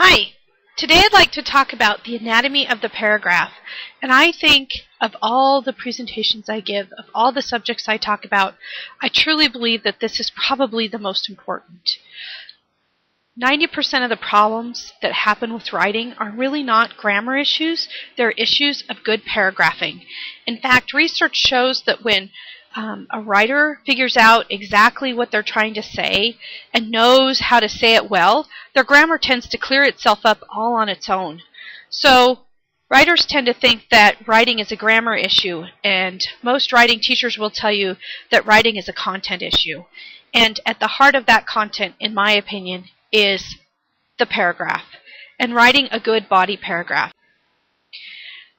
Hi, today I'd like to talk about the anatomy of the paragraph, and I think of all the presentations I give, of all the subjects I talk about, I truly believe that this is probably the most important. 90% of the problems that happen with writing are really not grammar issues, they're issues of good paragraphing. In fact, research shows that when a writer figures out exactly what they're trying to say and knows how to say it well, their grammar tends to clear itself up all on its own. So writers tend to think that writing is a grammar issue, and most writing teachers will tell you that writing is a content issue. And at the heart of that content, in my opinion, is the paragraph, and writing a good body paragraph.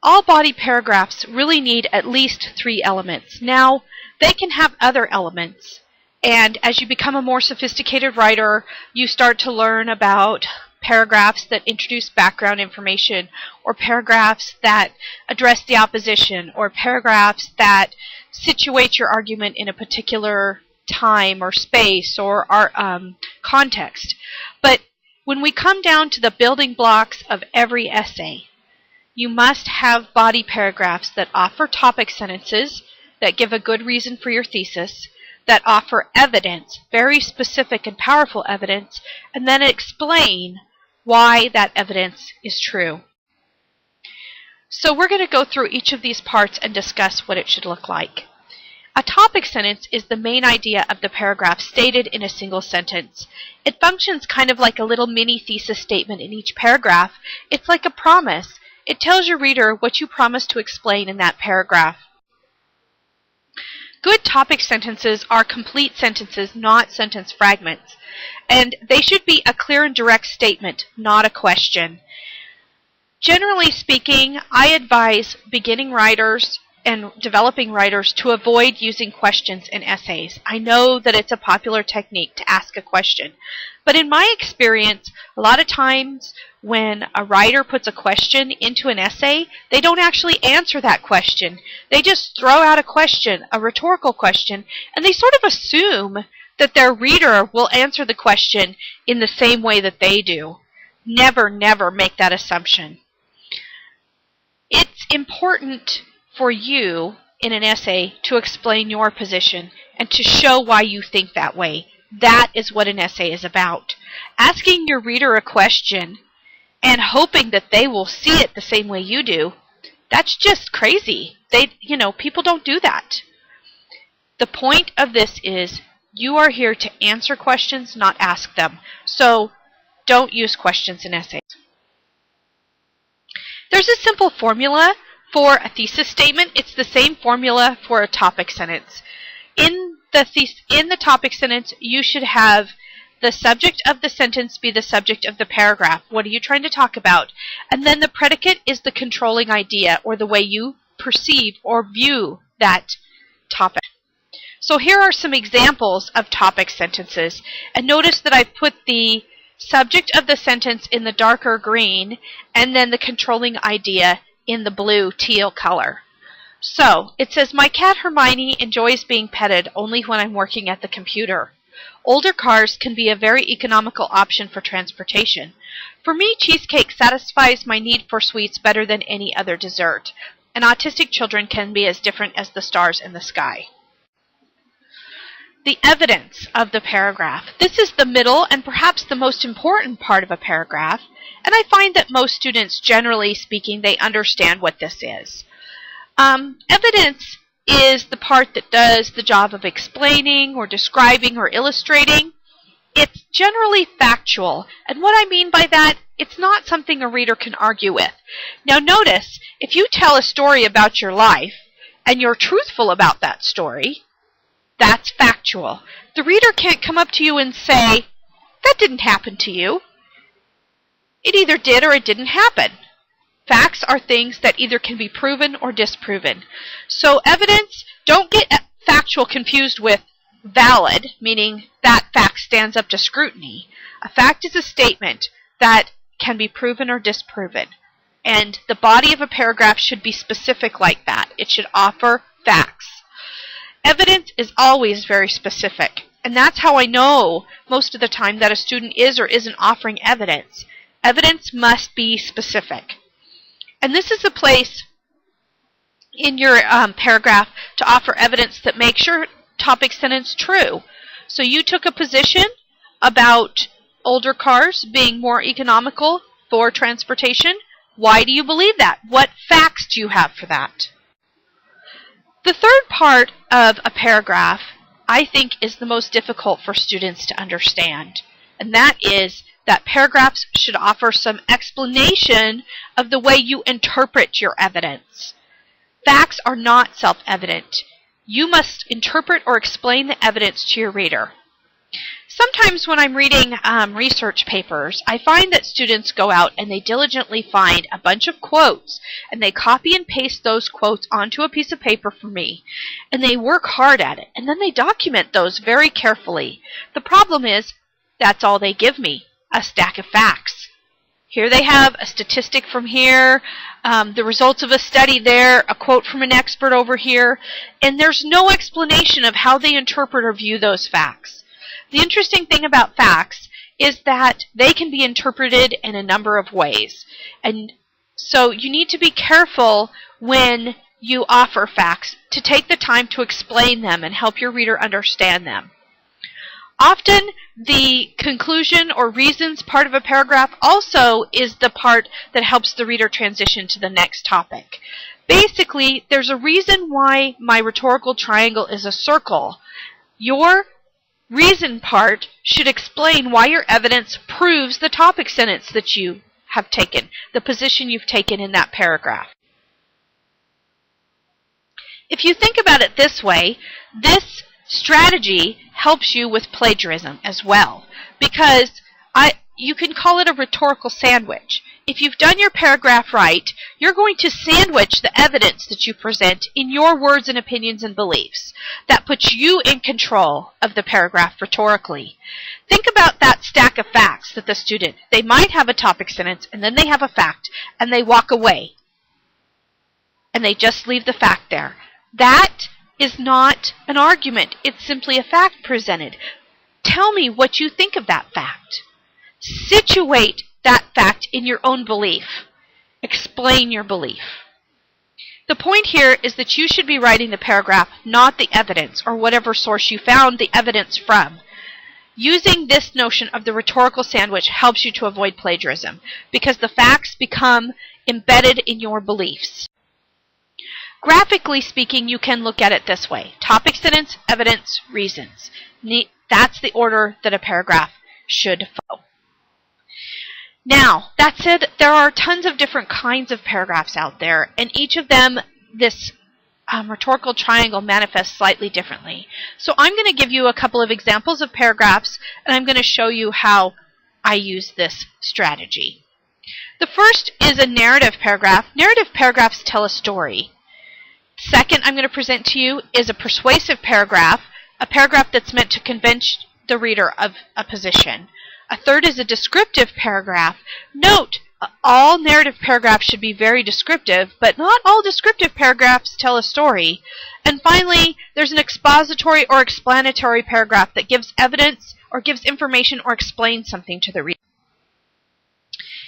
All body paragraphs really need at least 3 elements. Now, they can have other elements, and as you become a more sophisticated writer, you start to learn about paragraphs that introduce background information, or paragraphs that address the opposition, or paragraphs that situate your argument in a particular time or space or context. But when we come down to the building blocks of every essay, you must have body paragraphs that offer topic sentences, that give a good reason for your thesis, that offer evidence, very specific and powerful evidence, and then explain why that evidence is true. So we're going to go through each of these parts and discuss what it should look like. A topic sentence is the main idea of the paragraph stated in a single sentence. It functions kind of like a little mini thesis statement in each paragraph. It's like a promise. It tells your reader what you promise to explain in that paragraph. Good topic sentences are complete sentences, not sentence fragments. And they should be a clear and direct statement, not a question. Generally speaking, I advise beginning writers and developing writers to avoid using questions in essays. I know that it's a popular technique to ask a question, but in my experience, a lot of times when a writer puts a question into an essay, they don't actually answer that question. They just throw out a question, a rhetorical question, and they sort of assume that their reader will answer the question in the same way that they do. Never, never make that assumption. It's important for you in an essay to explain your position and to show why you think that way. That is what an essay is about. Asking your reader a question and hoping that they will see it the same way you do, that's just crazy. People don't do that. The point of this is you are here to answer questions, not ask them. So don't use questions in essays. There's a simple formula for a thesis statement. It's the same formula for a topic sentence. In the topic sentence, you should have the subject of the sentence be the subject of the paragraph. What are you trying to talk about? And then the predicate is the controlling idea, or the way you perceive or view that topic. So here are some examples of topic sentences. And notice that I've put the subject of the sentence in the darker green, and then the controlling idea in the blue teal color. So it says, my cat Hermione enjoys being petted only when I'm working at the computer. Older cars can be a very economical option for transportation. For me, cheesecake satisfies my need for sweets better than any other dessert. And autistic children can be as different as the stars in the sky. The evidence of the paragraph. This is the middle and perhaps the most important part of a paragraph, and I find that most students, generally speaking, they understand what this is. Evidence is the part that does the job of explaining or describing or illustrating. It's generally factual, and what I mean by that, it's not something a reader can argue with. Now notice, if you tell a story about your life, and you're truthful about that story, that's factual. The reader can't come up to you and say, that didn't happen to you. It either did or it didn't happen. Facts are things that either can be proven or disproven. So evidence, don't get factual confused with valid, meaning that fact stands up to scrutiny. A fact is a statement that can be proven or disproven. And the body of a paragraph should be specific like that. It should offer facts. Evidence is always very specific, and that's how I know most of the time that a student is or isn't offering evidence. Evidence must be specific. And this is a place in your paragraph to offer evidence that makes your topic sentence true. So you took a position about older cars being more economical for transportation. Why do you believe that? What facts do you have for that? The third part of a paragraph, I think, is the most difficult for students to understand. And that is that paragraphs should offer some explanation of the way you interpret your evidence. Facts are not self-evident. You must interpret or explain the evidence to your reader. Sometimes when I'm reading research papers, I find that students go out and they diligently find a bunch of quotes and they copy and paste those quotes onto a piece of paper for me. And they work hard at it. And then they document those very carefully. The problem is, that's all they give me, a stack of facts. Here they have a statistic from here, the results of a study there, a quote from an expert over here, and there's no explanation of how they interpret or view those facts. The interesting thing about facts is that they can be interpreted in a number of ways. And so you need to be careful when you offer facts to take the time to explain them and help your reader understand them. Often the conclusion or reasons part of a paragraph also is the part that helps the reader transition to the next topic. Basically, there's a reason why my rhetorical triangle is a circle. Your reason part should explain why your evidence proves the topic sentence that you have taken, the position you've taken in that paragraph. If you think about it this way, this strategy helps you with plagiarism as well, because you can call it a rhetorical sandwich. If you've done your paragraph right, you're going to sandwich the evidence that you present in your words and opinions and beliefs. That puts you in control of the paragraph rhetorically. Think about that stack of facts that the student, they might have a topic sentence and then they have a fact and they walk away and they just leave the fact there. That is not an argument. It's simply a fact presented. Tell me what you think of that fact. Situate that fact in your own belief. Explain your belief. The point here is that you should be writing the paragraph, not the evidence or whatever source you found the evidence from. Using this notion of the rhetorical sandwich helps you to avoid plagiarism because the facts become embedded in your beliefs. Graphically speaking, you can look at it this way. Topic sentence, evidence, reasons. That's the order that a paragraph should follow. Now, that said, there are tons of different kinds of paragraphs out there, and each of them, this rhetorical triangle manifests slightly differently. So I'm going to give you a couple of examples of paragraphs, and I'm going to show you how I use this strategy. The first is a narrative paragraph. Narrative paragraphs tell a story. Second, I'm going to present to you is a persuasive paragraph, a paragraph that's meant to convince the reader of a position. A third is a descriptive paragraph. Note, all narrative paragraphs should be very descriptive, but not all descriptive paragraphs tell a story. And finally, there's an expository or explanatory paragraph that gives evidence or gives information or explains something to the reader.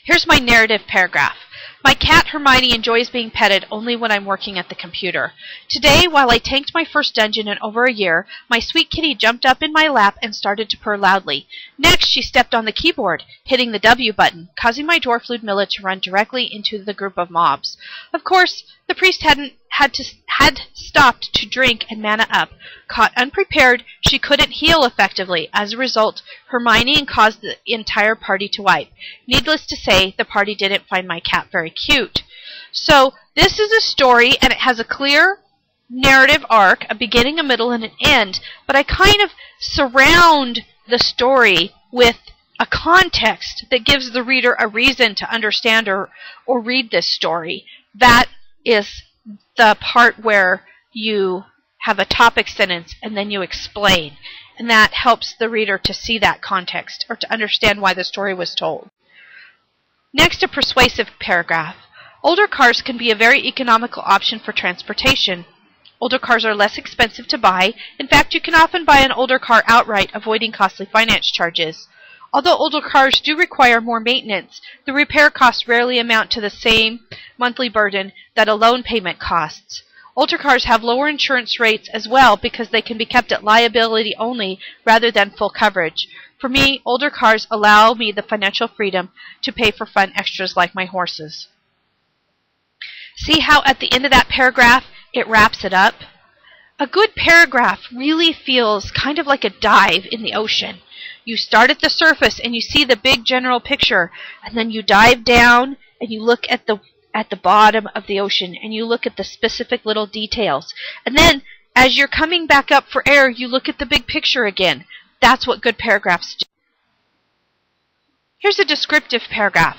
Here's my narrative paragraph. My cat Hermione enjoys being petted only when I'm working at the computer. Today, while I tanked my first dungeon in over a year, my sweet kitty jumped up in my lap and started to purr loudly. Next, she stepped on the keyboard, hitting the W button, causing my dwarf Ludmilla to run directly into the group of mobs. Of course, the priest had stopped to drink and mana up. Caught unprepared, she couldn't heal effectively. As a result, Hermione caused the entire party to wipe. Needless to say, the party didn't find my cat very cute. So, this is a story, and it has a clear narrative arc, a beginning, a middle, and an end. But I kind of surround the story with a context that gives the reader a reason to understand or read this story. That is the part where you have a topic sentence and then you explain. And that helps the reader to see that context or to understand why the story was told. Next, a persuasive paragraph. Older cars can be a very economical option for transportation. Older cars are less expensive to buy. In fact, you can often buy an older car outright, avoiding costly finance charges. Although older cars do require more maintenance, the repair costs rarely amount to the same monthly burden that a loan payment costs. Older cars have lower insurance rates as well because they can be kept at liability only rather than full coverage. For me, older cars allow me the financial freedom to pay for fun extras like my horses. See how at the end of that paragraph it wraps it up? A good paragraph really feels kind of like a dive in the ocean. You start at the surface and you see the big general picture, and then you dive down and you look at the bottom of the ocean and you look at the specific little details. And then as you're coming back up for air, you look at the big picture again. That's what good paragraphs do. Here's a descriptive paragraph.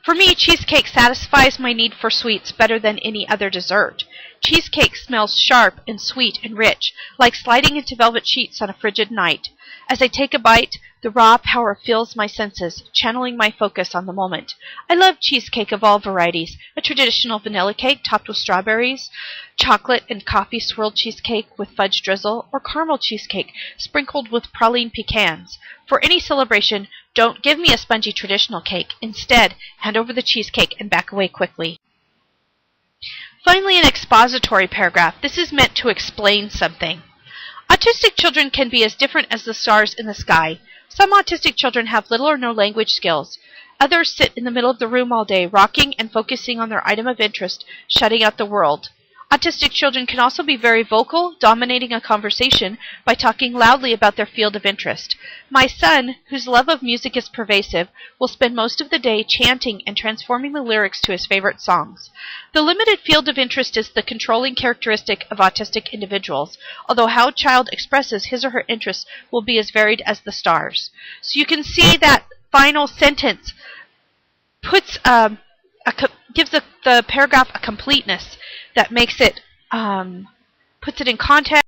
For me, cheesecake satisfies my need for sweets better than any other dessert. Cheesecake smells sharp and sweet and rich, like sliding into velvet sheets on a frigid night. As I take a bite, the raw power fills my senses, channeling my focus on the moment. I love cheesecake of all varieties, a traditional vanilla cake topped with strawberries, chocolate and coffee swirled cheesecake with fudge drizzle, or caramel cheesecake sprinkled with praline pecans. For any celebration, don't give me a spongy traditional cake. Instead, hand over the cheesecake and back away quickly. Finally, an expository paragraph. This is meant to explain something. Autistic children can be as different as the stars in the sky. Some autistic children have little or no language skills. Others sit in the middle of the room all day, rocking and focusing on their item of interest, shutting out the world. Autistic children can also be very vocal, dominating a conversation by talking loudly about their field of interest. My son, whose love of music is pervasive, will spend most of the day chanting and transforming the lyrics to his favorite songs. The limited field of interest is the controlling characteristic of autistic individuals, although how a child expresses his or her interests will be as varied as the stars. So you can see that final sentence puts gives the paragraph a completeness that makes it puts it in context.